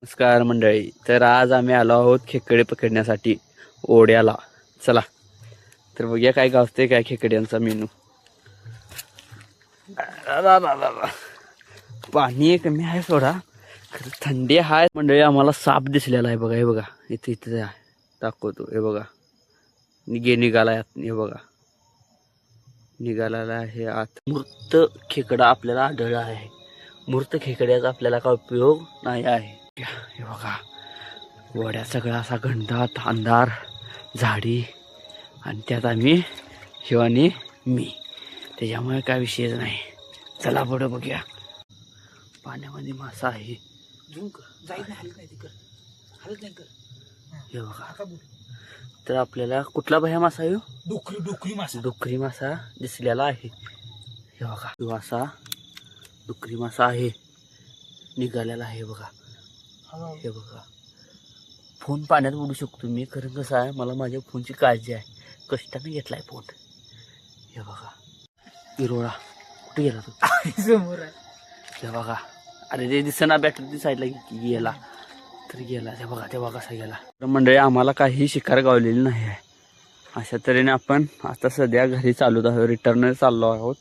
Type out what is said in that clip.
नमस्कार मंडळी. तर आज आम्ही आलो आहोत खेकडे पकडण्यासाठी ओढ्याला. चला तर बघूया काय गावते काय खेकड्यांचा मेनू. पाणी कमी आहे सोडा, खरं थंडी आहे मंडळी. आम्हाला साप दिसलेला आहे बघा, हे बघा इथे इथे दाखवतो. हे बघा निघाला आत, हे बघा निघालेला आहे आत. मृत खेकडा आपल्याला आढळला आहे. मृत खेकड्याचा आपल्याला काय उपयोग नाही आहे. हे बघा वड्या सगळा असा घंटात अंधार झाडी आणि त्यात आम्ही शिवानी मी, त्याच्यामुळे काय विषयच नाही. चला पुढे बघूया. पाण्यामध्ये मासा आहे. हे बघा. तर आपल्याला कुठला भया मासा आहे? डुकरी मासा दिसलेला आहे. हे बघा तो असा डुकरी मासा आहे, निघालेला आहे बघा. हे बघा फोन पाण्यात उडू शकतो मी, खरं कसं आहे मला माझ्या फोनची काळजी आहे. कष्टाने घेतलाय फोन. हे बघा इरोळा कुठे गेला तू? समोर आहे. हे बघा अरे ते दिसेना, बॅटरी साईडला गेला तर गेला. ते बघा कसा गेला. तर मंडळी आम्हाला काही शिकार गावलेली नाही आहे. अशा तऱ्हेने आपण आता सध्या घरी चालूत आहोत, रिटर्न चाललो आहोत.